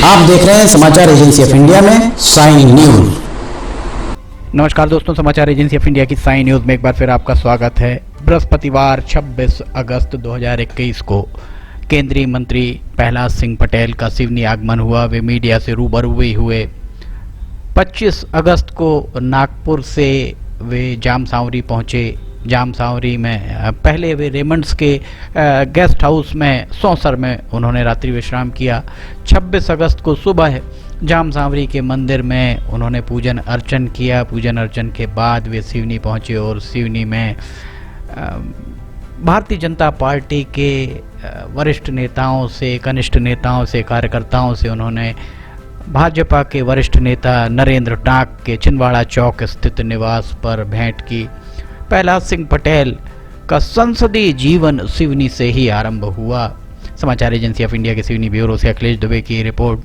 आप देख रहे हैं समाचार एजेंसी ऑफ इंडिया में साइन न्यूज। नमस्कार दोस्तों, समाचार एजेंसी ऑफ इंडिया की साइन न्यूज में एक बार फिर आपका स्वागत है। बृहस्पतिवार 26 अगस्त 2021 को केंद्रीय मंत्री प्रहलाद सिंह पटेल का सिवनी आगमन हुआ। वे मीडिया से रूबरू हुए। 25 अगस्त को नागपुर से वे जामसावरी पहुंचे। जामसावरी में पहले वे रेमंड्स के गेस्ट हाउस में सौंसर में उन्होंने रात्रि विश्राम किया। 26 अगस्त को सुबह जामसावरी के मंदिर में उन्होंने पूजन अर्चन किया। पूजन अर्चन के बाद वे सिवनी पहुंचे और सिवनी में भारतीय जनता पार्टी के वरिष्ठ नेताओं से, कनिष्ठ नेताओं से, कार्यकर्ताओं से उन्होंने भाजपा के वरिष्ठ नेता नरेंद्र टाक के छिंदवाड़ा चौक स्थित निवास पर भेंट की। प्रहलाद सिंह पटेल का संसदीय जीवन सिवनी से ही आरंभ हुआ। समाचार एजेंसी ऑफ इंडिया के सिवनी ब्यूरो से अखिलेश दुबे की रिपोर्ट।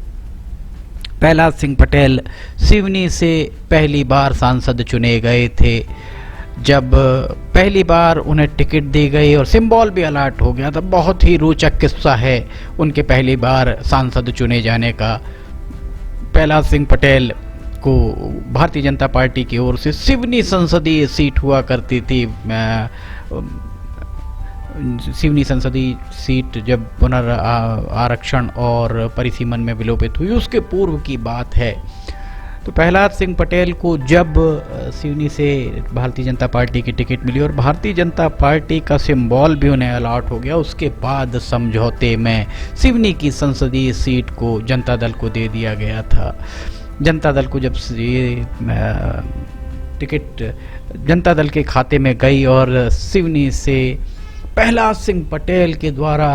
प्रहलाद सिंह पटेल सिवनी से पहली बार सांसद चुने गए थे। जब पहली बार उन्हें टिकट दी गई और सिंबल भी अलॉट हो गया, तब बहुत ही रोचक किस्सा है उनके पहली बार सांसद चुने जाने का। प्रहलाद सिंह पटेल को भारतीय जनता पार्टी की ओर से सिवनी संसदीय सीट हुआ करती थी। सिवनी संसदीय सीट जब पुनर्आरक्षण और परिसीमन में विलोपित हुई, उसके पूर्व की बात है। तो प्रहलाद सिंह पटेल को जब सिवनी से भारतीय जनता पार्टी की टिकट मिली और भारतीय जनता पार्टी का सिंबल भी उन्हें अलॉट हो गया, उसके बाद समझौते में सिवनी की संसदीय सीट को जनता दल को दे दिया गया था। जनता दल को जब ये टिकट जनता दल के खाते में गई और सिवनी से प्रहलाद सिंह पटेल के द्वारा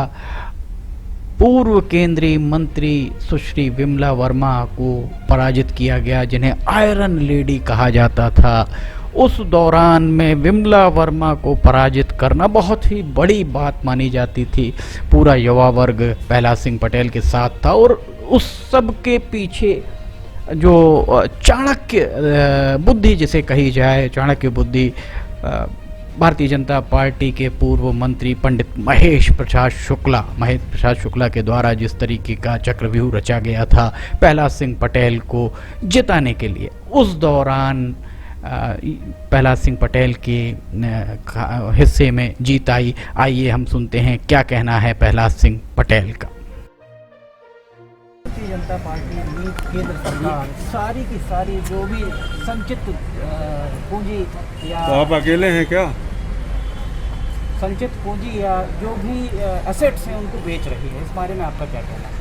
पूर्व केंद्रीय मंत्री सुश्री विमला वर्मा को पराजित किया गया, जिन्हें आयरन लेडी कहा जाता था। उस दौरान में विमला वर्मा को पराजित करना बहुत ही बड़ी बात मानी जाती थी। पूरा युवा वर्ग प्रहलाद सिंह पटेल के साथ था और उस सब के पीछे जो चाणक्य बुद्धि जिसे कही जाए, चाणक्य बुद्धि भारतीय जनता पार्टी के पूर्व मंत्री पंडित महेश प्रसाद शुक्ला के द्वारा जिस तरीके का चक्रव्यूह रचा गया था प्रहलाद सिंह पटेल को जिताने के लिए, उस दौरान प्रहलाद सिंह पटेल के हिस्से में जीत आई। आइए हम सुनते हैं क्या कहना है प्रहलाद सिंह पटेल का। भारतीय जनता पार्टी केंद्र सरकार सारी की सारी जो भी संचित पूंजी या तो आप अकेले हैं क्या? संचित पूंजी या जो भी एसेट्स हैं उनको बेच रही है, इस बारे में आपका क्या कहना है?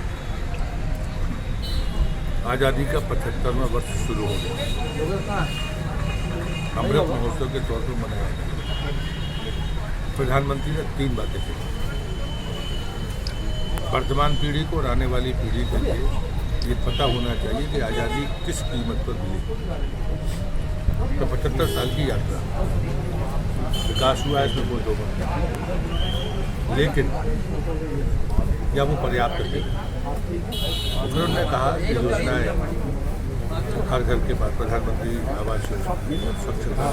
आज़ादी का 75वां वर्ष शुरू हो गया, अमृत महोत्सव के तौर पर मनाया गया। प्रधानमंत्री ने 3 बातें की। वर्तमान पीढ़ी को और आने वाली पीढ़ी के लिए ये पता होना चाहिए कि आज़ादी किस कीमत पर मिली। तो 75 साल की यात्रा, विकास हुआ है, इसमें कोई दो मत नहीं, लेकिन क्या वो पर्याप्त थे? फिर उन्होंने कहा कि योजनाएं हर घर के बाद प्रधानमंत्री आवास योजना, स्वच्छता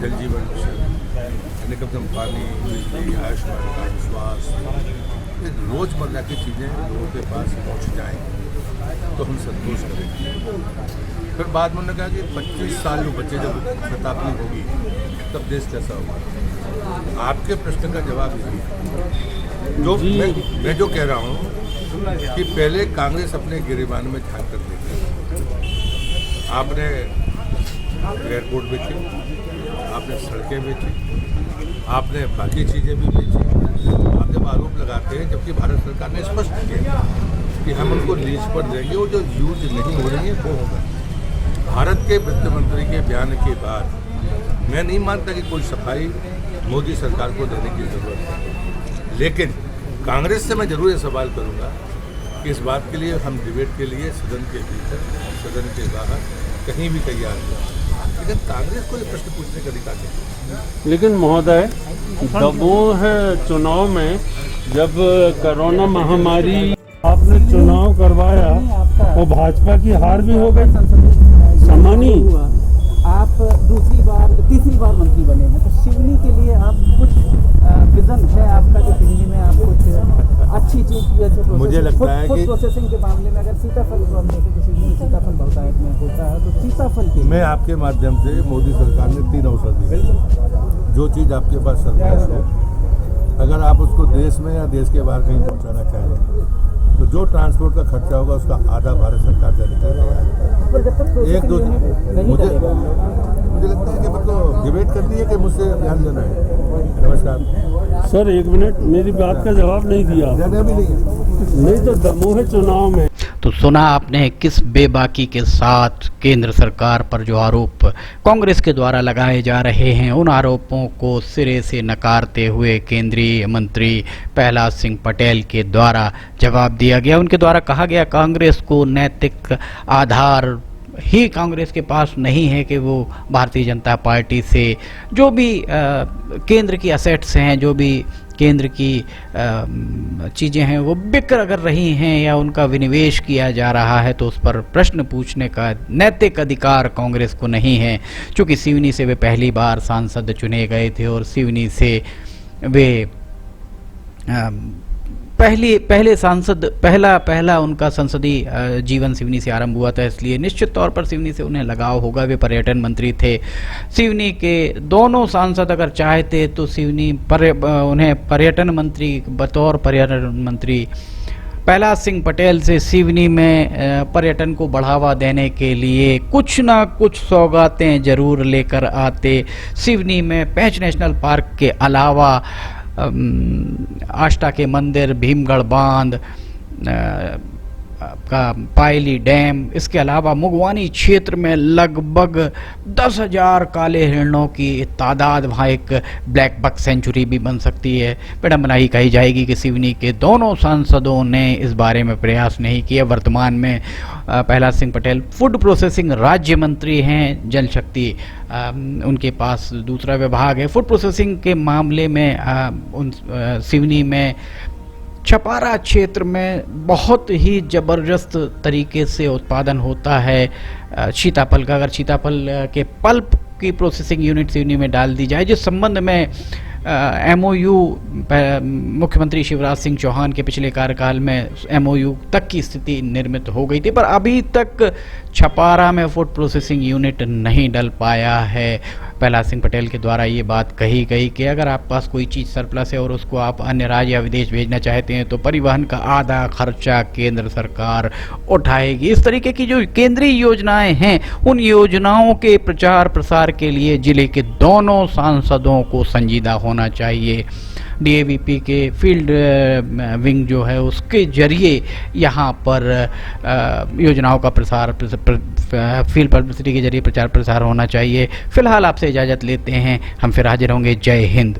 जल जीवन मिशन, निकटतम पानी, बिजली, आयुष्मान कार्ड, स्वास्थ्य, रोजमर्रा की चीज़ें लोगों के पास पहुंच जाएं तो हम संतोष करेंगे। फिर बाद में उन्होंने कहा कि 25 साल जो बच्चे जब शताब्दी होगी तब देश कैसा होगा। आपके प्रश्न का जवाब यही है। जो मैं जो कह रहा हूँ कि पहले कांग्रेस अपने गिरेबान में झांक कर देखी। आपने एयरपोर्ट बेची, आपने सड़कें बेची, आपने बाकी चीज़ें भी बेची। आप जब आरोप लगाते हैं, जबकि भारत सरकार ने स्पष्ट किया कि हम उनको लीज पर देंगे, वो जो यूज नहीं हो रही है वो होगा। भारत के वित्त मंत्री के बयान के बाद मैं नहीं मानता कि कोई सफाई मोदी सरकार को देने की ज़रूरत है, लेकिन कांग्रेस से मैं जरूर ये सवाल करूँगा कि इस बात के लिए हम डिबेट के लिए सदन के भीतर, सदन के बाहर कहीं भी तैयार हैं, लेकिन कांग्रेस को ये प्रश्न पूछने का अधिकार नहीं। लेकिन महोदय, दमोह चुनाव में जब कोरोना महामारी आपने चुनाव करवाया, वो भाजपा की हार भी हो गई। सामान्य आप तीसरी बार मंत्री बने हैं, तो सिवनी के लिए आप कुछ विजन है आपका, जो सिवनी में आप कुछ अच्छी चीज जैसे मुझे लगता है फूड कि प्रोसेसिंग के मामले में अगर सीताफल को हम देखें तो सिवनी में सीताफल बहुतायत में होता है, तो सीताफल की मैं आपके माध्यम से मोदी सरकार ने 3 अवसर दिए। जो चीज़ आपके पास सरप्लस हो, अगर आप उसको देश में या देश के बाहर कहीं पहुंचाना चाहें तो जो ट्रांसपोर्ट का खर्चा होगा उसका आधा भारत सरकार देने के लिए तैयार है। पर जब तक एक दो नहीं मुझे चलेगा। मुझे लगता है कि मतलब डिबेट करनी है कि मुझसे ध्यान देना है। नमस्कार सर 1 मिनट, मेरी बात का जवाब नहीं दिया। देना भी नहीं है। नहीं तो दमोह चुनाव में तो सुना आपने किस बेबाकी के साथ केंद्र सरकार पर जो आरोप कांग्रेस के द्वारा लगाए जा रहे हैं, उन आरोपों को सिरे से नकारते हुए केंद्रीय मंत्री प्रहलाद सिंह पटेल के द्वारा जवाब दिया गया। उनके द्वारा कहा गया कांग्रेस को नैतिक आधार ही कांग्रेस के पास नहीं है कि वो भारतीय जनता पार्टी से जो भी केंद्र की असेट्स हैं, जो भी केंद्र की चीज़ें हैं वो बिक अगर रही हैं या उनका विनिवेश किया जा रहा है तो उस पर प्रश्न पूछने का नैतिक अधिकार कांग्रेस को नहीं है। चूँकि सिवनी से वे पहली बार सांसद चुने गए थे और सिवनी से वे पहले सांसद पहला उनका संसदीय जीवन सिवनी से आरंभ हुआ था, इसलिए निश्चित तौर पर सिवनी से उन्हें लगाव होगा। वे पर्यटन मंत्री थे। सिवनी के दोनों सांसद अगर चाहते तो सिवनी उन्हें पर्यटन मंत्री बतौर पर्यटन मंत्री प्रहलाद सिंह पटेल से सिवनी में पर्यटन को बढ़ावा देने के लिए कुछ ना कुछ सौगातें जरूर लेकर आते। सिवनी में पेंच नेशनल पार्क के अलावा आष्टा के मंदिर, भीमगढ़ बांध का पायली डैम, इसके अलावा मुगवानी क्षेत्र में लगभग 10,000 काले हिरणों की तादाद, वहाँ एक ब्लैक बक सेंचुरी भी बन सकती है। विडम्बना ही कही जाएगी कि सिवनी के दोनों सांसदों ने इस बारे में प्रयास नहीं किया। वर्तमान में प्रहलाद सिंह पटेल फूड प्रोसेसिंग राज्य मंत्री हैं, जल शक्ति उनके पास दूसरा विभाग है। फूड प्रोसेसिंग के मामले में सिवनी में छपारा क्षेत्र में बहुत ही ज़बरदस्त तरीके से उत्पादन होता है सीताफल का। अगर सीताफल के पल्प की प्रोसेसिंग यूनिट सिवनी में डाल दी जाए, जिस संबंध में MOU मुख्यमंत्री शिवराज सिंह चौहान के पिछले कार्यकाल में MOU तक की स्थिति निर्मित हो गई थी, पर अभी तक छपारा में फूड प्रोसेसिंग यूनिट नहीं डल पाया है। प्रहलाद सिंह पटेल के द्वारा ये बात कही गई कि अगर आप पास कोई चीज़ सरप्लस है और उसको आप अन्य राज्य या विदेश भेजना चाहते हैं तो परिवहन का आधा खर्चा केंद्र सरकार उठाएगी। इस तरीके की जो केंद्रीय योजनाएं हैं, उन योजनाओं के प्रचार प्रसार के लिए जिले के दोनों सांसदों को संजीदा होना चाहिए। DAVP के फील्ड विंग जो है उसके जरिए यहाँ पर योजनाओं का प्रसार फील्ड पब्लिसिटी के जरिए प्रचार प्रसार होना चाहिए। फिलहाल आपसे इजाज़त लेते हैं, हम फिर हाजिर होंगे। जय हिंद।